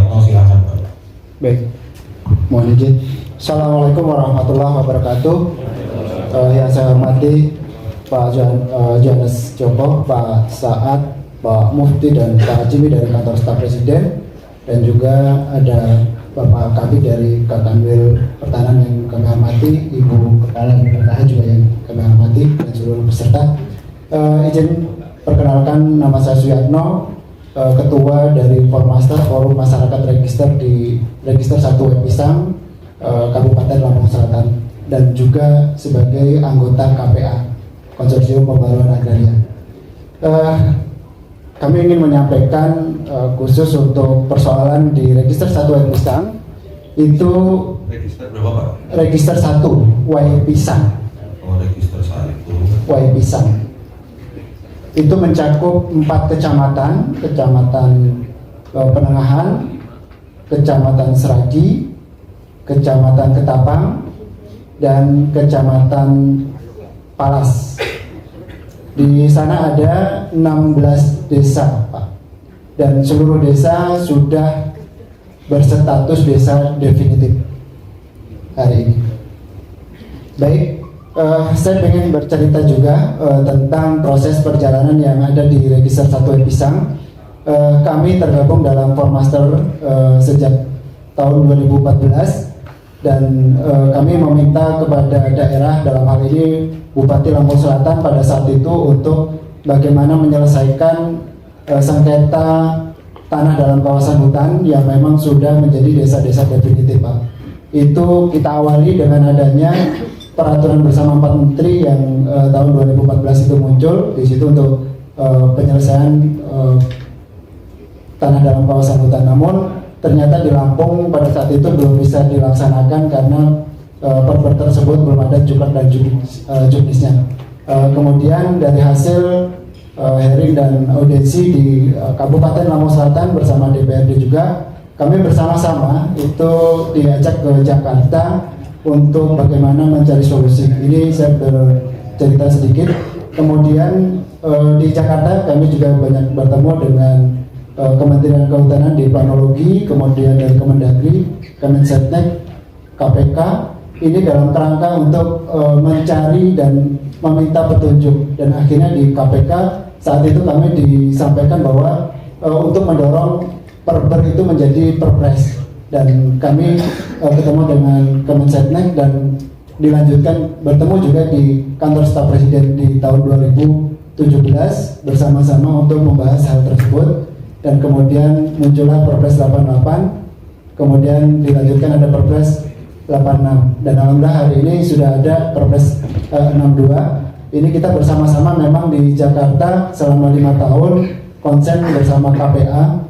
Suyatno, silakan Pak. Baik, mohon izin. Assalamualaikum warahmatullahi wabarakatuh. Yang saya hormati Pak Johannes Joko, Pak Saad, Pak Mufti, dan Pak Jimmy dari kantor staf Presiden, dan juga ada Bapak Kabid dari Kanwil Pertahanan yang kami hormati, Ibu Kepala BPKH juga yang kami hormati, dan seluruh peserta. Izin perkenalkan, nama saya Suyatno, Ketua dari Formaster, Forum Masyarakat Register di Register 1 Pisang, Kabupaten Lampung Selatan, dan juga sebagai anggota KPA, Konsorsium Pembaruan Agraria. Kami ingin menyampaikan khusus untuk persoalan di Register 1 Pisang, itu Register berapa Pak? Register 1 Pisang. Oh, Register 1 Pisang. Itu mencakup 4 kecamatan, Kecamatan Penengahan, Kecamatan Seragi, Kecamatan Ketapang, dan Kecamatan Palas. Di sana ada 16 desa, Pak. Dan seluruh desa sudah berstatus desa definitif hari ini. Baik, saya ingin bercerita juga tentang proses perjalanan yang ada di Register 1 Pisang. Kami tergabung dalam Formaster sejak tahun 2014, dan kami meminta kepada daerah, dalam hal ini Bupati Lampung Selatan pada saat itu, untuk bagaimana menyelesaikan sengketa tanah dalam kawasan hutan yang memang sudah menjadi desa-desa definitif, Pak. Itu kita awali dengan adanya peraturan bersama 4 menteri yang tahun 2014 itu muncul di situ untuk penyelesaian tanah dalam kawasan hutan. Namun ternyata di Lampung pada saat itu belum bisa dilaksanakan karena perper tersebut belum ada jukar dan juknisnya. Kemudian dari hasil hearing dan audiensi di Kabupaten Lampung Selatan bersama DPRD juga, kami bersama-sama itu diajak ke Jakarta untuk bagaimana mencari solusi. Ini saya bercerita sedikit. Kemudian di Jakarta kami juga banyak bertemu dengan Kementerian Kehutanan di Planologi, kemudian dari Kemendagri, Kemensetnek, KPK. Ini dalam kerangka untuk mencari dan meminta petunjuk. Dan akhirnya di KPK saat itu kami disampaikan bahwa untuk mendorong perber itu menjadi perpres. Dan kami ketemu dengan Kemensetnek dan dilanjutkan bertemu juga di kantor staf Presiden di tahun 2017 bersama-sama untuk membahas hal tersebut. Dan kemudian muncullah Perpres 88, kemudian dilanjutkan ada Perpres 86, dan alhamdulillah hari ini sudah ada Perpres 62. Ini kita bersama-sama memang di Jakarta selama 5 tahun konsen bersama KPA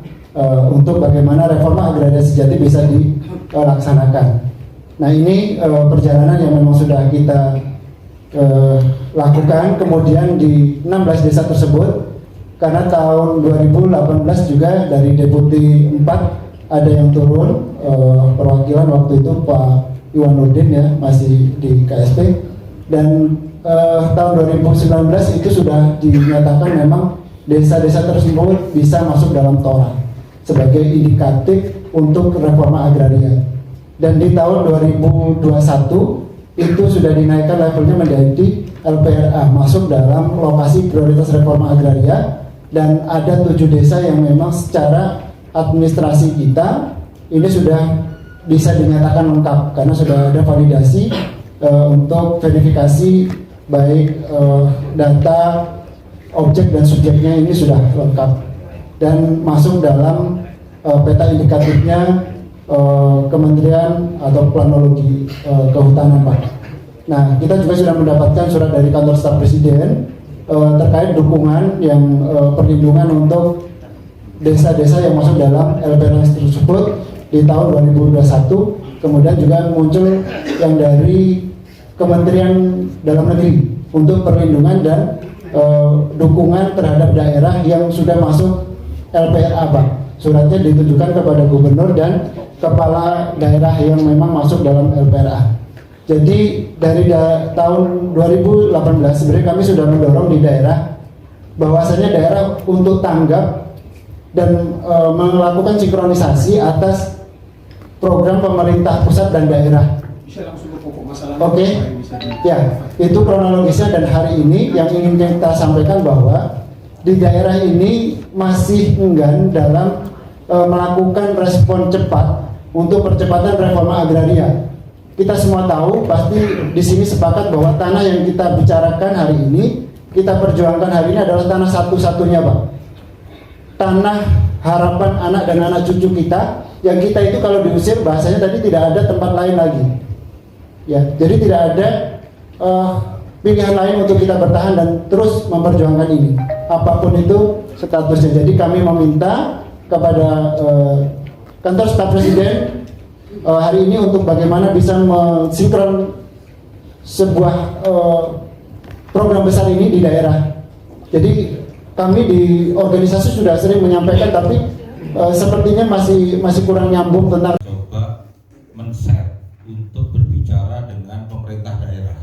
untuk bagaimana reforma agraria sejati bisa dilaksanakan. Nah, ini perjalanan yang memang sudah kita lakukan. Kemudian di 16 desa tersebut, karena tahun 2018 juga dari Deputi 4 ada yang turun, perwakilan waktu itu Pak Iwan Nurdin ya, masih di KSP, dan tahun 2019 itu sudah dinyatakan memang desa-desa tersebut bisa masuk dalam TORA sebagai indikatif untuk reforma agraria. Dan di tahun 2021 itu sudah dinaikkan levelnya menjadi LPRA, masuk dalam lokasi prioritas reforma agraria. Dan ada 7 desa yang memang secara administrasi kita ini sudah bisa dinyatakan lengkap karena sudah ada validasi untuk verifikasi baik data objek dan subjeknya ini sudah lengkap dan masuk dalam peta indikatifnya Kementerian atau Planologi Kehutanan, Pak. Nah, kita juga sudah mendapatkan surat dari kantor staf Presiden terkait dukungan yang perlindungan untuk desa-desa yang masuk dalam LPRA tersebut di tahun 2021. Kemudian juga muncul yang dari Kementerian Dalam Negeri untuk perlindungan dan dukungan terhadap daerah yang sudah masuk LPRA, Pak. Suratnya ditujukan kepada gubernur dan kepala daerah yang memang masuk dalam LPRA. Jadi dari tahun 2018 sebenarnya kami sudah mendorong di daerah bahwasanya daerah untuk tanggap dan melakukan sinkronisasi atas program pemerintah pusat dan daerah. Bisa langsung ke pokok masalah. Oke, ya itu kronologisnya, dan hari ini yang ingin kita sampaikan bahwa di daerah ini masih enggan dalam melakukan respon cepat untuk percepatan reforma agraria. Kita semua tahu, pasti di sini sepakat bahwa tanah yang kita bicarakan hari ini, kita perjuangkan hari ini adalah tanah satu-satunya, Pak. Tanah harapan anak dan anak cucu kita, yang kita itu kalau diusir bahasanya tadi tidak ada tempat lain lagi. Ya, jadi tidak ada pilihan lain untuk kita bertahan dan terus memperjuangkan ini. Apapun itu statusnya. Jadi kami meminta kepada kantor staf presiden hari ini untuk bagaimana bisa mensinkron sebuah program besar ini di daerah. Jadi kami di organisasi sudah sering menyampaikan, tapi sepertinya masih kurang nyambung tentang. Coba men-set untuk berbicara dengan pemerintah daerah.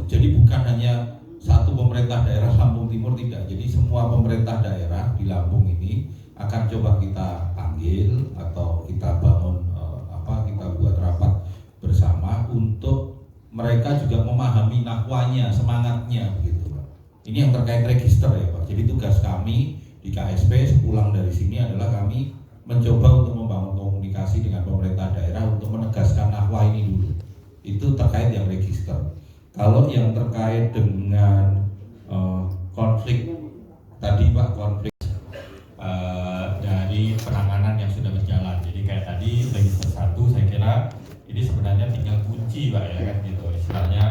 Jadi bukan hanya satu pemerintah daerah Lampung Timur, tidak. Jadi semua pemerintah daerah di Lampung ini akan coba kita panggil atau kita bangun kita buat rapat bersama untuk mereka juga memahami nakwanya, semangatnya begitu, Pak. Ini yang terkait register ya, Pak. Jadi tugas kami di KSP sepulang dari sini adalah kami mencoba untuk membangun komunikasi dengan pemerintah daerah untuk menegaskan nakwa ini dulu. Itu terkait yang register. Kalau yang terkait dengan konflik tadi, Pak, konflik dari penanganan yang sudah berjalan. Jadi kayak tadi register 1, saya kira ini sebenarnya tinggal kunci, Pak, ya kan gitu. Istilahnya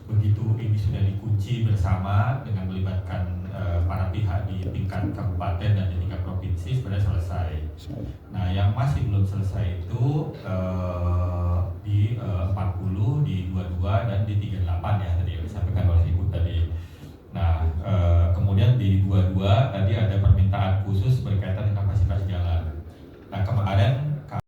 begitu ini sudah dikunci bersama dengan melibatkan para pihak di tingkat kabupaten dan di tingkat provinsi, sebenarnya selesai. Nah, yang masih belum selesai itu di 40, di 22 dan di 38 ya tadi yang disampaikan oleh Ibu tadi. Nah, kemudian di 22 tadi ada permintaan khusus berkaitan dengan kapasitas jalan. Nah, kemarin